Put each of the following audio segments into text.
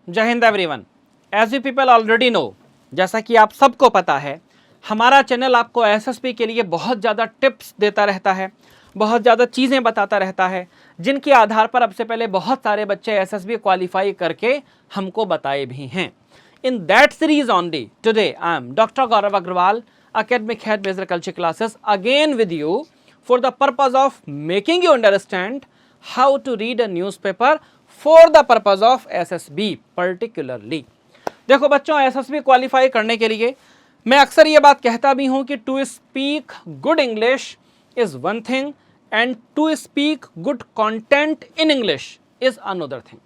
जय हिंद everyone. As you people already know, जैसा कि आप सबको पता है, हमारा चैनल आपको एसएसबी के लिए बहुत ज़्यादा टिप्स देता रहता है, बहुत ज़्यादा चीज़ें बताता रहता है, जिनके आधार पर अब से पहले बहुत सारे बच्चे एसएसबी क्वालिफाई करके हमको बताए भी हैं। In that series only today I am doctor Gaurav Agarwal, academic head major culture classes, again with you for the purpose of making you understand how to read a newspaper for the purpose of SSB particularly। देखो बच्चों, SSB qualify करने के लिए मैं अक्सर ये बात कहता भी हूं कि to speak good English is one thing and to speak good content in English is another thing.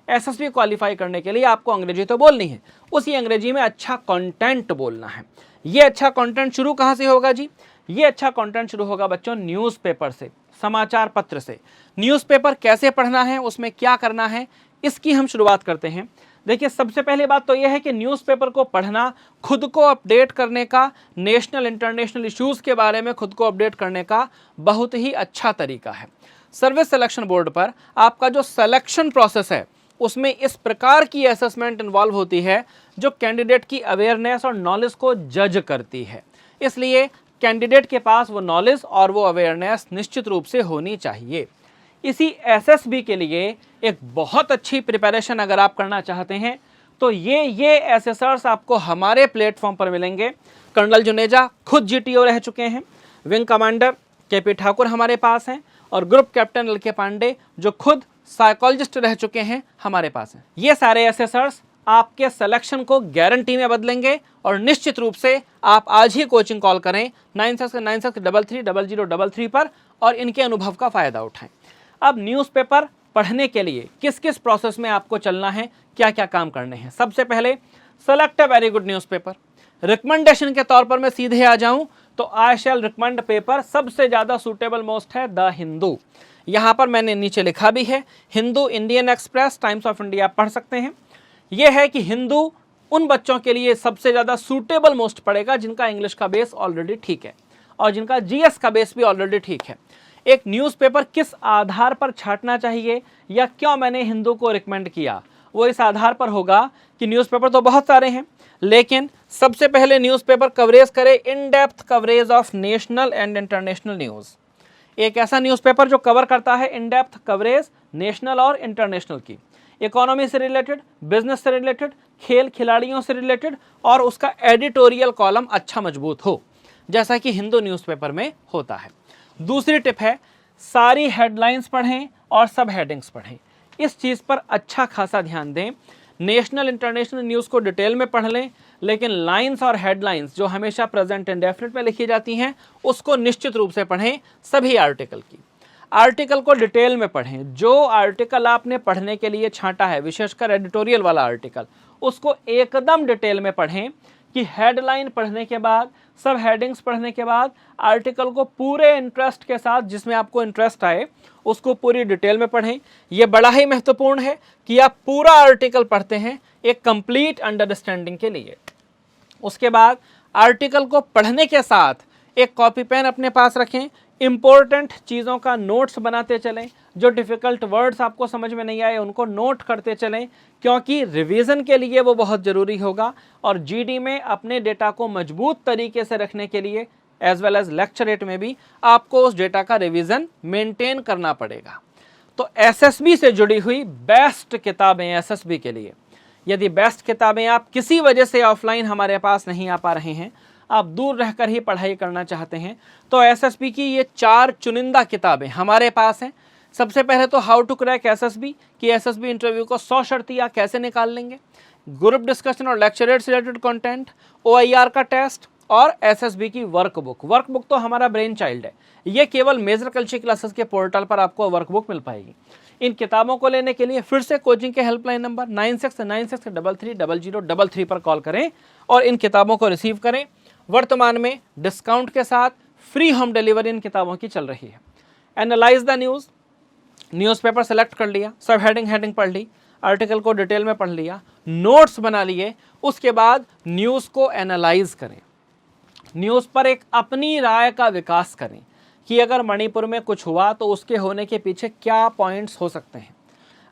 SSB qualify करने के लिए आपको अंग्रेजी तो बोलनी है, उसी अंग्रेजी में अच्छा कंटेंट बोलना है। ये अच्छा कंटेंट शुरू कहाँ से होगा जी? ये अच्छा कंटेंट शुरू होगा बच्चों न्यूज़पेपर से, समाचार पत्र से। न्यूज़पेपर कैसे पढ़ना है, उसमें क्या करना है, इसकी हम शुरुआत करते हैं। देखिए, सबसे पहली बात तो यह है कि न्यूज़पेपर को पढ़ना खुद को अपडेट करने का, नेशनल इंटरनेशनल इश्यूज़ के बारे में खुद को अपडेट करने का बहुत ही अच्छा तरीका है। सर्विस सिलेक्शन बोर्ड पर आपका जो सिलेक्शन प्रोसेस है, उसमें इस प्रकार की असेसमेंट इन्वॉल्व होती है जो कैंडिडेट की अवेयरनेस और नॉलेज को जज करती है। इसलिए कैंडिडेट के पास वो नॉलेज और वो अवेयरनेस निश्चित रूप से होनी चाहिए। इसी एसएसबी के लिए एक बहुत अच्छी प्रिपरेशन अगर आप करना चाहते हैं तो ये एसेसर्स आपको हमारे प्लेटफॉर्म पर मिलेंगे। कर्नल जुनेजा खुद जीटीओ रह चुके हैं, विंग कमांडर केपी ठाकुर हमारे पास हैं, और ग्रुप कैप्टन एल के पांडे जो खुद साइकोलॉजिस्ट रह चुके हैं हमारे पास हैं। ये सारे एसेसर्स आपके सिलेक्शन को गारंटी में बदलेंगे और निश्चित रूप से आप आज ही कोचिंग कॉल करें 9693330033 पर और इनके अनुभव का फ़ायदा उठाएं। अब न्यूज़पेपर पढ़ने के लिए किस किस प्रोसेस में आपको चलना है, क्या क्या काम करने हैं। सबसे पहले select a very good newspaper. Recommendation के तौर पर मैं सीधे आ जाऊं तो आई शैल रिकमेंड पेपर सबसे ज़्यादा सूटेबल मोस्ट है द हिंदू। यहाँ पर मैंने नीचे लिखा भी है, Hindu, Indian express, times of India आप पढ़ सकते हैं। यह है कि हिंदू उन बच्चों के लिए सबसे ज़्यादा सूटेबल मोस्ट पड़ेगा जिनका इंग्लिश का बेस ऑलरेडी ठीक है और जिनका जीएस का बेस भी ऑलरेडी ठीक है। एक न्यूज़पेपर किस आधार पर छांटना चाहिए या क्यों मैंने हिंदू को रिकमेंड किया, वो इस आधार पर होगा कि न्यूज़पेपर तो बहुत सारे हैं, लेकिन सबसे पहले न्यूज़पेपर कवरेज करे in depth coverage of national and international news. एक ऐसा न्यूज़पेपर जो कवर करता है इन डेप्थ कवरेज नेशनल और इंटरनेशनल की, इकोनॉमी से रिलेटेड, बिजनेस से रिलेटेड, खेल खिलाड़ियों से रिलेटेड, और उसका एडिटोरियल कॉलम अच्छा मजबूत हो, जैसा कि हिंदू न्यूज़पेपर में होता है। दूसरी टिप है, सारी हेडलाइंस पढ़ें और सब हेडिंग्स पढ़ें। इस चीज़ पर अच्छा खासा ध्यान दें। नेशनल इंटरनेशनल न्यूज़ को डिटेल में पढ़ लें, लेकिन लाइंस और हेडलाइंस जो हमेशा प्रेजेंट इंडेफिनिट में लिखी जाती हैं उसको निश्चित रूप से पढ़ें। सभी आर्टिकल की आर्टिकल को डिटेल में पढ़ें। जो आर्टिकल आपने पढ़ने के लिए छांटा है, विशेषकर एडिटोरियल वाला आर्टिकल, उसको एकदम डिटेल में पढ़ें कि हेडलाइन पढ़ने के बाद, सब हेडिंग्स पढ़ने के बाद आर्टिकल को पूरे इंटरेस्ट के साथ, जिसमें आपको इंटरेस्ट आए, उसको पूरी डिटेल में पढ़ें। यह बड़ा ही महत्वपूर्ण है कि आप पूरा आर्टिकल पढ़ते हैं एक कंप्लीट अंडरस्टैंडिंग के लिए। उसके बाद आर्टिकल को पढ़ने के साथ एक कॉपी पेन अपने पास रखें, इम्पोर्टेंट चीज़ों का नोट्स बनाते चलें। जो डिफ़िकल्ट वर्ड्स आपको समझ में नहीं आए उनको नोट करते चलें, क्योंकि रिवीजन के लिए वो बहुत ज़रूरी होगा और जीडी में अपने डेटा को मजबूत तरीके से रखने के लिए एज वेल एज लेक्चरेट में भी आपको उस डेटा का रिवीजन मेंटेन करना पड़ेगा। तो एसएसबी से जुड़ी हुई बेस्ट किताबें एसएसबी के लिए, यदि बेस्ट किताबें आप किसी वजह से ऑफलाइन हमारे पास नहीं आ पा रहे हैं, आप दूर रहकर ही पढ़ाई करना चाहते हैं, तो एसएसबी की ये 4 चुनिंदा किताबें हमारे पास हैं। सबसे पहले तो हाउ टू क्रैक एसएसबी कि एसएसबी इंटरव्यू को 100 शर्तियाँ कैसे निकाल लेंगे, ग्रुप डिस्कशन और लेक्चरेट से रिलेटेड कंटेंट, ओआईआर का टेस्ट और एसएसबी की वर्कबुक तो हमारा ब्रेन चाइल्ड है। ये केवल मेजर कल्चर क्लासेस के पोर्टल पर आपको वर्कबुक मिल पाएगी। इन किताबों को लेने के लिए फिर से कोचिंग के हेल्पलाइन नंबर 9696330033 पर कॉल करें और इन किताबों को रिसीव करें। वर्तमान में डिस्काउंट के साथ फ्री होम डिलीवरी इन किताबों की चल रही है। Analyse the news, newspaper select कर लिया, सब हेडिंग पढ़ ली, आर्टिकल को डिटेल में पढ़ लिया, नोट्स बना लिए, उसके बाद न्यूज़ को एनालाइज करें। न्यूज़ पर एक अपनी राय का विकास करें कि अगर मणिपुर में कुछ हुआ तो उसके होने के पीछे क्या पॉइंट्स हो सकते हैं।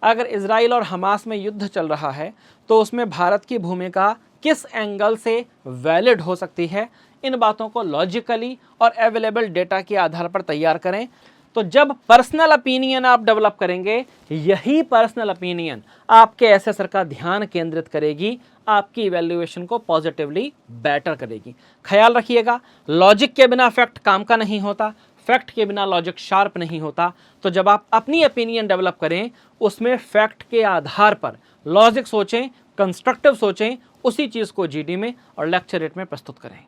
अगर इजराइल और हमास में युद्ध चल रहा है तो उसमें भारत की भूमिका किस एंगल से वैलिड हो सकती है, इन बातों को लॉजिकली और अवेलेबल डेटा के आधार पर तैयार करें। तो जब पर्सनल ओपिनियन आप डेवलप करेंगे, यही पर्सनल ओपिनियन आपके एसेसर का ध्यान केंद्रित करेगी, आपकी इवैल्यूएशन को पॉजिटिवली बेटर करेगी। ख्याल रखिएगा, लॉजिक के बिना फैक्ट काम का नहीं होता, फैक्ट के बिना लॉजिक शार्प नहीं होता। तो जब आप अपनी ओपिनियन डेवलप करें, उसमें फैक्ट के आधार पर लॉजिक सोचें, कंस्ट्रक्टिव सोचें, उसी चीज़ को जीडी में और लेक्चर रेट में प्रस्तुत करें।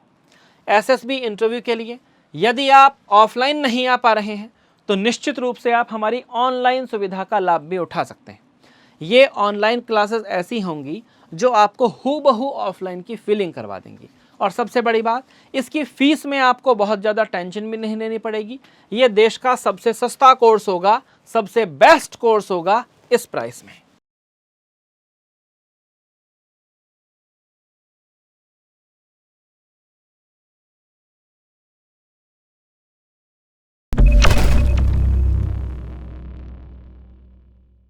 एसएसबी इंटरव्यू के लिए यदि आप ऑफलाइन नहीं आ पा रहे हैं तो निश्चित रूप से आप हमारी ऑनलाइन सुविधा का लाभ भी उठा सकते हैं। ये ऑनलाइन क्लासेस ऐसी होंगी जो आपको हूबहू ऑफलाइन की फीलिंग करवा देंगी। और सबसे बड़ी बात, इसकी फीस में आपको बहुत ज़्यादा टेंशन भी नहीं लेनी पड़ेगी। ये देश का सबसे सस्ता कोर्स होगा, सबसे बेस्ट कोर्स होगा इस प्राइस में।